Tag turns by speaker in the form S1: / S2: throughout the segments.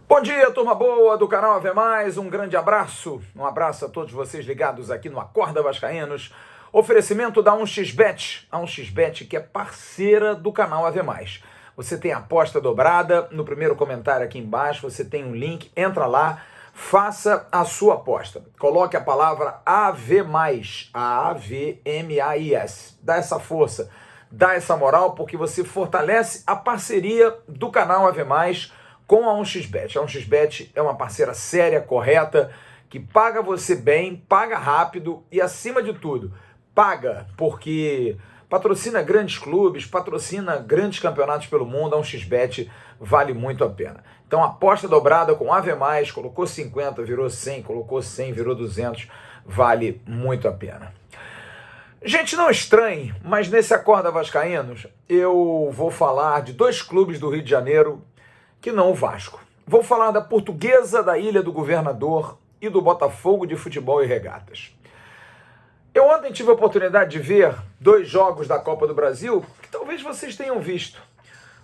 S1: Bom dia, turma boa do canal Ave Mais, um grande abraço, um abraço a todos vocês ligados aqui no Acorda Vascaínos, oferecimento da 1xBet, a 1xBet que é parceira do canal Ave Mais. Você tem aposta dobrada, no primeiro comentário aqui embaixo você tem um link, entra lá, faça a sua aposta, coloque a palavra AV+, A-A-V-M-A-I-S, dá essa força, dá essa moral, porque você fortalece a parceria do canal Ave Mais com a 1xBet. A 1xBet é uma parceira séria, correta, que paga você bem, paga rápido e, acima de tudo, paga porque patrocina grandes clubes, patrocina grandes campeonatos pelo mundo. A 1xBet vale muito a pena. Então, aposta dobrada com Ave Mais, colocou 50, virou 100, colocou 100, virou 200, vale muito a pena. Gente, não estranhe, mas nesse Acorda Vascaínos eu vou falar de dois clubes do Rio de Janeiro que não o Vasco. Vou falar da Portuguesa da Ilha do Governador e do Botafogo de Futebol e Regatas. Eu ontem tive a oportunidade de ver dois jogos da Copa do Brasil que talvez vocês tenham visto.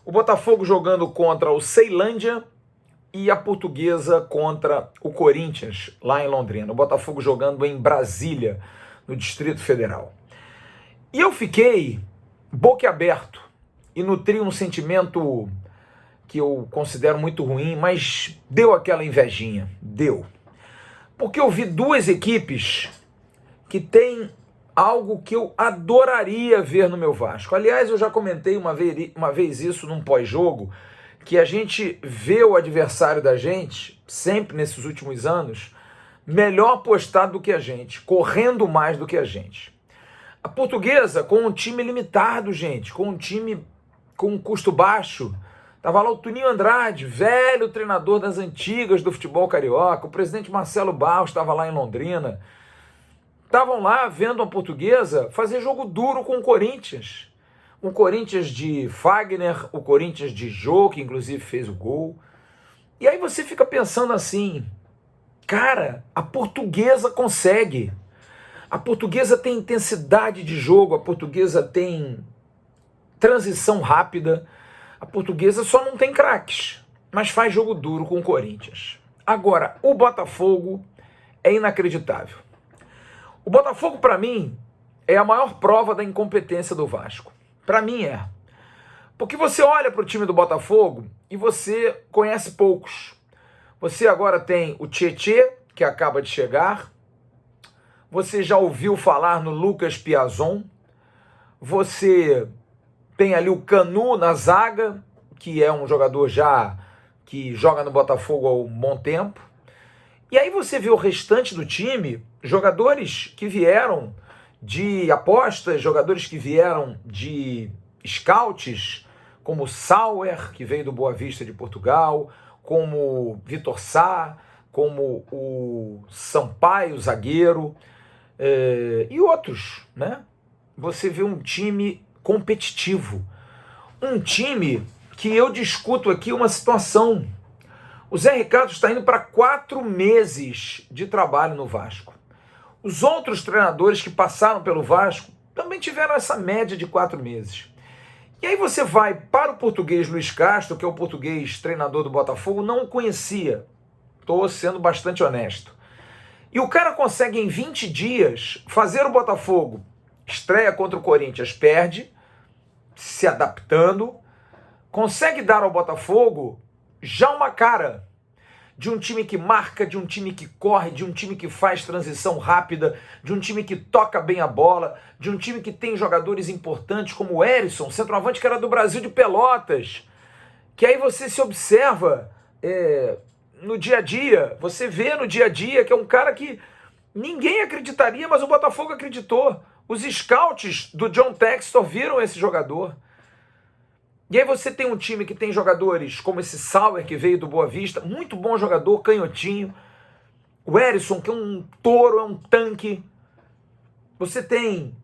S1: O Botafogo jogando contra o Ceilândia e a Portuguesa contra o Corinthians, lá em Londrina. O Botafogo jogando em Brasília, no Distrito Federal. E eu fiquei boquiaberto e nutri um sentimento que eu considero muito ruim, mas deu aquela invejinha, deu. Porque eu vi duas equipes que têm algo que eu adoraria ver no meu Vasco. Aliás, eu já comentei uma vez isso num pós-jogo, que a gente vê o adversário da gente, sempre nesses últimos anos, melhor postado do que a gente, correndo mais do que a gente. A Portuguesa com um time limitado, gente, com um time com um custo baixo. Estava lá o Toninho Andrade, velho treinador das antigas do futebol carioca. O presidente Marcelo Barros estava lá em Londrina. Estavam lá vendo a Portuguesa fazer jogo duro com o Corinthians. Um Corinthians de Fagner, o Corinthians de Jô, que inclusive fez o gol. E aí você fica pensando assim, cara, a Portuguesa consegue. A Portuguesa tem intensidade de jogo, a Portuguesa tem transição rápida. A Portuguesa só não tem craques, mas faz jogo duro com o Corinthians. Agora, o Botafogo é inacreditável. O Botafogo, para mim, é a maior prova da incompetência do Vasco. Para mim é. Porque você olha para o time do Botafogo e você conhece poucos. Você agora tem o Tietê, que acaba de chegar. Você já ouviu falar no Lucas Piazon. Você tem ali o Canu na zaga, que é um jogador já que joga no Botafogo há um bom tempo. E aí você vê o restante do time, jogadores que vieram de apostas, jogadores que vieram de scouts, como Sauer, que veio do Boa Vista de Portugal, como Vitor Sá, como o Sampaio, zagueiro, e outros, né? Você vê um time competitivo. Um time que eu discuto aqui uma situação. O Zé Ricardo está indo para 4 meses de trabalho no Vasco. Os outros treinadores que passaram pelo Vasco também tiveram essa média de 4 meses. E aí você vai para o português Luiz Castro, que é o português treinador do Botafogo, não o conhecia. Estou sendo bastante honesto. E o cara consegue em 20 dias fazer o Botafogo. Estreia contra o Corinthians, perde, se adaptando, consegue dar ao Botafogo já uma cara de um time que marca, de um time que corre, de um time que faz transição rápida, de um time que toca bem a bola, de um time que tem jogadores importantes como o Erisson, centroavante que era do Brasil de Pelotas, que aí você se observa no dia a dia, você vê no dia a dia que é um cara que ninguém acreditaria, mas o Botafogo acreditou. Os scouts do John Textor viram esse jogador. E aí você tem um time que tem jogadores como esse Sauer, que veio do Boa Vista, muito bom jogador, canhotinho. O Erisson, que é um touro, é um tanque. Você tem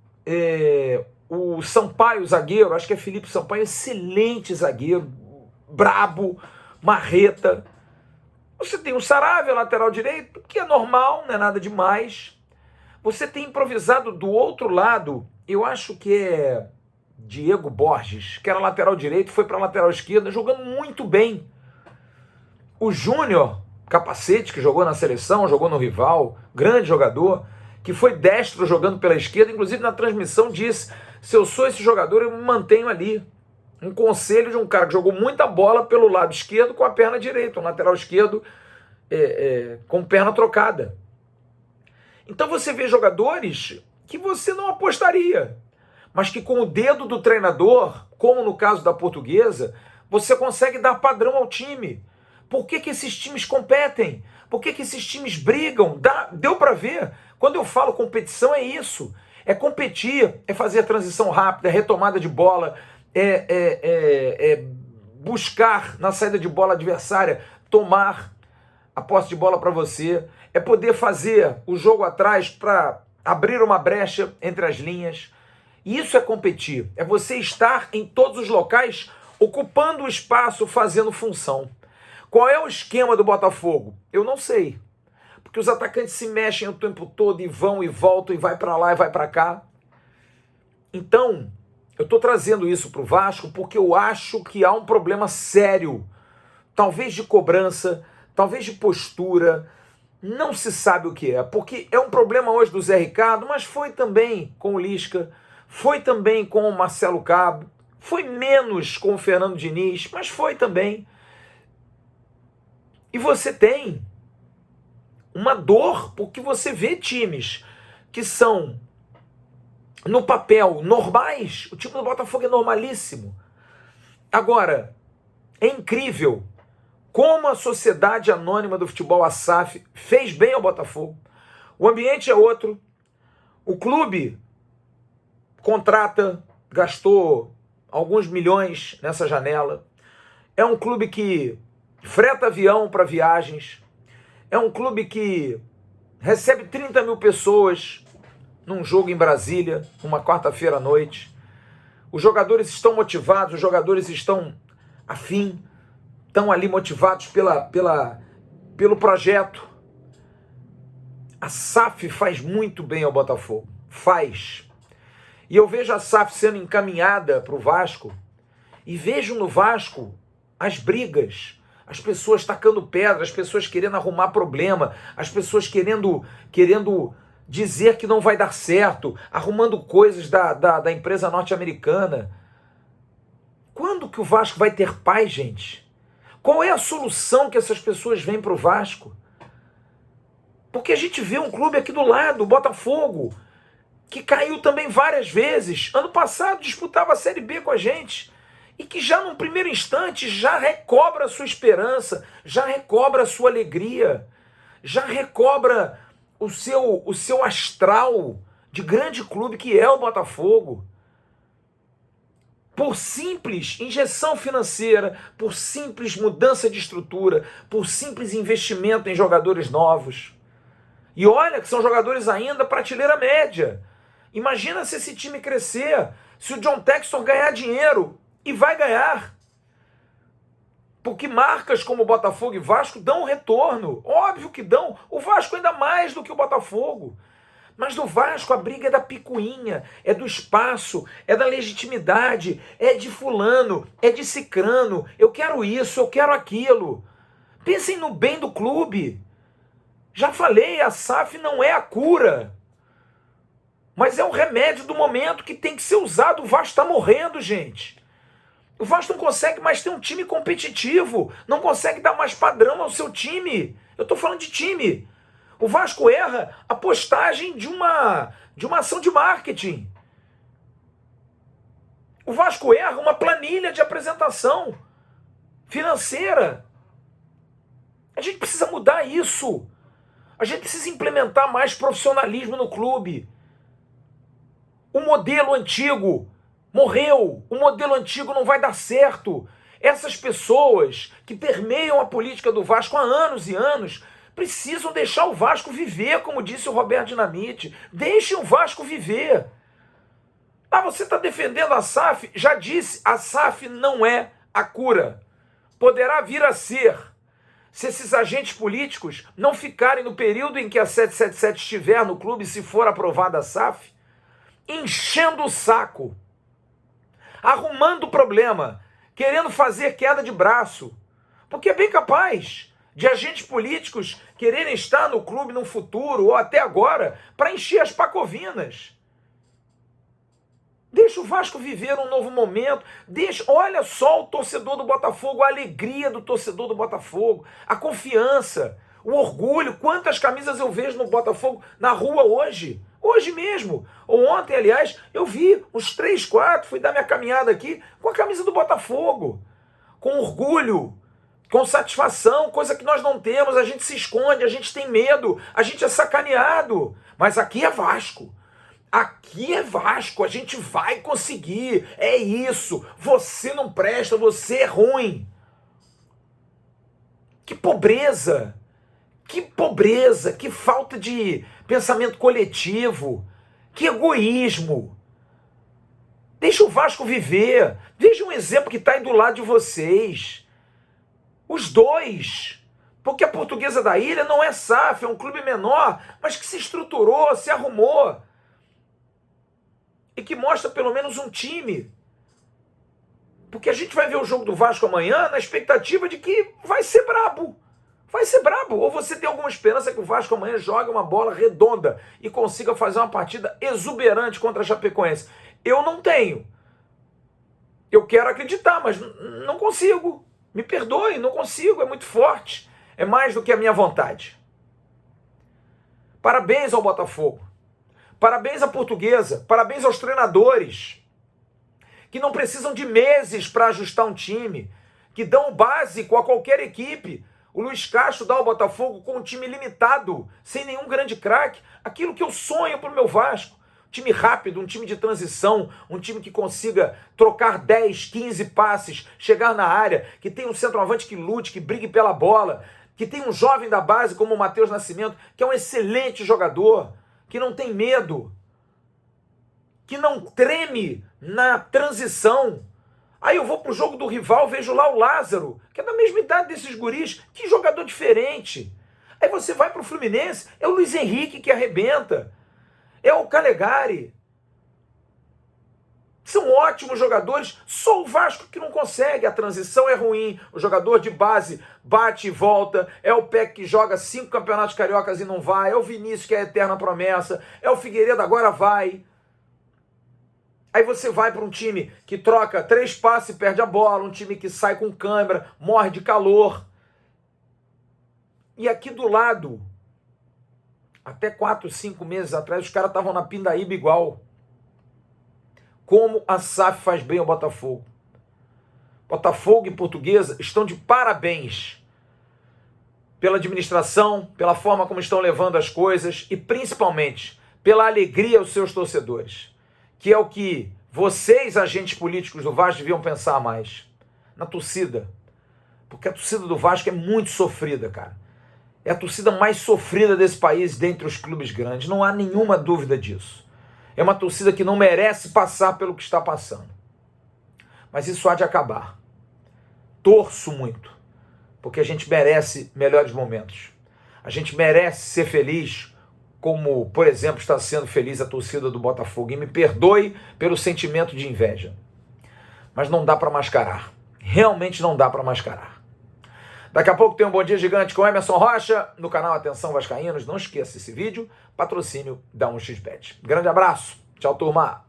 S1: o Sampaio, zagueiro, acho que é Felipe Sampaio, excelente zagueiro, brabo, marreta. Você tem o Saravia, lateral direito, que é normal, não é nada demais. Você tem improvisado do outro lado, eu acho que é Diego Borges, que era lateral direito, foi para lateral esquerda, jogando muito bem. O Júnior Capacete, que jogou na seleção, jogou no rival, grande jogador, que foi destro jogando pela esquerda, inclusive na transmissão disse, se eu sou esse jogador, eu me mantenho ali. Um conselho de um cara que jogou muita bola pelo lado esquerdo com a perna direita, um lateral esquerdo com perna trocada. Então você vê jogadores que você não apostaria, mas que com o dedo do treinador, como no caso da Portuguesa, você consegue dar padrão ao time. Por que esses times competem? Por que esses times brigam? Deu para ver. Quando eu falo competição, é isso. É competir, é fazer a transição rápida, é retomada de bola, buscar na saída de bola adversária, tomar a posse de bola para você, é poder fazer o jogo atrás para abrir uma brecha entre as linhas. Isso é competir, é você estar em todos os locais, ocupando o espaço, fazendo função. Qual é o esquema do Botafogo? Eu não sei, porque os atacantes se mexem o tempo todo e vão e voltam, e vai para lá e vai para cá. Então, eu estou trazendo isso para o Vasco porque eu acho que há um problema sério, talvez de cobrança, talvez de postura, não se sabe o que é, porque é um problema hoje do Zé Ricardo, mas foi também com o Lisca, foi também com o Marcelo Cabo, foi menos com o Fernando Diniz, mas foi também. E você tem uma dor, porque você vê times que são, no papel, normais. O time do Botafogo é normalíssimo. Agora, é incrível como a Sociedade Anônima do Futebol, a SAF, fez bem ao Botafogo. O ambiente é outro. O clube contrata, gastou alguns milhões nessa janela. É um clube que freta avião para viagens. É um clube que recebe 30 mil pessoas num jogo em Brasília, uma quarta-feira à noite. Os jogadores estão motivados, os jogadores estão afim, estão ali motivados pelo projeto. A SAF faz muito bem ao Botafogo. Faz. E eu vejo a SAF sendo encaminhada para o Vasco e vejo no Vasco as brigas, as pessoas tacando pedra, as pessoas querendo arrumar problema, as pessoas querendo dizer que não vai dar certo, arrumando coisas da empresa norte-americana. Quando que o Vasco vai ter paz, gente? Qual é a solução que essas pessoas veem para o Vasco? Porque a gente vê um clube aqui do lado, o Botafogo, que caiu também várias vezes. Ano passado disputava a Série B com a gente. E que já num primeiro instante já recobra a sua esperança, já recobra a sua alegria, já recobra o seu astral de grande clube que é o Botafogo. Por simples injeção financeira, por simples mudança de estrutura, por simples investimento em jogadores novos. E olha que são jogadores ainda prateleira média. Imagina se esse time crescer, se o John Textor ganhar dinheiro, e vai ganhar. Porque marcas como Botafogo e Vasco dão um retorno. Óbvio que dão. O Vasco ainda mais do que o Botafogo. Mas no Vasco a briga é da picuinha, é do espaço, é da legitimidade, é de fulano, é de cicrano. Eu quero isso, eu quero aquilo. Pensem no bem do clube. Já falei, a SAF não é a cura. Mas é um remédio do momento que tem que ser usado. O Vasco está morrendo, gente. O Vasco não consegue mais ter um time competitivo, não consegue dar mais padrão ao seu time. Eu estou falando de time. O Vasco erra a postagem de uma ação de marketing. O Vasco erra uma planilha de apresentação financeira. A gente precisa mudar isso. A gente precisa implementar mais profissionalismo no clube. O modelo antigo morreu, o modelo antigo não vai dar certo. Essas pessoas que permeiam a política do Vasco há anos e anos precisam deixar o Vasco viver, como disse o Roberto Dinamite. Deixem o Vasco viver. Ah, você está defendendo a SAF? Já disse, a SAF não é a cura. Poderá vir a ser, se esses agentes políticos não ficarem no período em que a 777 estiver no clube, se for aprovada a SAF, enchendo o saco, arrumando o problema, querendo fazer queda de braço. Porque é bem capaz de agentes políticos quererem estar no clube no futuro ou até agora para encher as pacovinas. Deixa o Vasco viver um novo momento. Olha só o torcedor do Botafogo, a alegria do torcedor do Botafogo, a confiança, o orgulho. Quantas camisas eu vejo no Botafogo na rua hoje? Hoje mesmo. Ou ontem, aliás, eu vi uns 3, 4, fui dar minha caminhada aqui com a camisa do Botafogo. Com orgulho, com satisfação, coisa que nós não temos. A gente se esconde, a gente tem medo, a gente é sacaneado. Mas aqui é Vasco. Aqui é Vasco, a gente vai conseguir, é isso, você não presta, você é ruim. Que pobreza, que falta de pensamento coletivo, que egoísmo. Deixa o Vasco viver, veja um exemplo que está aí do lado de vocês, os dois. Porque a Portuguesa da Ilha não é SAF, é um clube menor, mas que se estruturou, se arrumou. E que mostra pelo menos um time. Porque a gente vai ver o jogo do Vasco amanhã na expectativa de que vai ser brabo. Vai ser brabo. Ou você tem alguma esperança que o Vasco amanhã jogue uma bola redonda e consiga fazer uma partida exuberante contra a Chapecoense? Eu não tenho. Eu quero acreditar, mas não consigo. Me perdoe, não consigo. É muito forte. É mais do que a minha vontade. Parabéns ao Botafogo. Parabéns à Portuguesa, parabéns aos treinadores, que não precisam de meses para ajustar um time, que dão o básico a qualquer equipe. O Luiz Castro dá ao Botafogo com um time limitado, sem nenhum grande craque, aquilo que eu sonho para o meu Vasco. Um time rápido, um time de transição, um time que consiga trocar 10, 15 passes, chegar na área, que tenha um centroavante que lute, que brigue pela bola, que tenha um jovem da base como o Matheus Nascimento, que é um excelente jogador, que não tem medo, que não treme na transição. Aí eu vou pro jogo do rival, vejo lá o Lázaro, que é da mesma idade desses guris, que jogador diferente. Aí você vai pro Fluminense, é o Luiz Henrique que arrebenta, é o Calegari. São ótimos jogadores, só o Vasco que não consegue, a transição é ruim, o jogador de base bate e volta, é o Peck que joga 5 campeonatos cariocas e não vai, é o Vinícius que é a eterna promessa, é o Figueiredo agora vai. Aí você vai para um time que troca 3 passes e perde a bola, um time que sai com câimbra, morre de calor. E aqui do lado, até 4, 5 meses atrás, os caras estavam na pindaíba igual. Como a SAF faz bem ao Botafogo. Botafogo e Portuguesa estão de parabéns pela administração, pela forma como estão levando as coisas e principalmente pela alegria aos seus torcedores, que é o que vocês, agentes políticos do Vasco, deviam pensar mais. Na torcida. Porque a torcida do Vasco é muito sofrida, cara. É a torcida mais sofrida desse país dentre os clubes grandes, não há nenhuma dúvida disso. É uma torcida que não merece passar pelo que está passando. Mas isso há de acabar. Torço muito, porque a gente merece melhores momentos. A gente merece ser feliz, como, por exemplo, está sendo feliz a torcida do Botafogo. E me perdoe pelo sentimento de inveja. Mas não dá para mascarar. Realmente não dá para mascarar. Daqui a pouco tem um Bom Dia Gigante com Emerson Rocha no canal Atenção Vascaínos. Não esqueça esse vídeo, patrocínio da 1xBet. Grande abraço. Tchau, turma.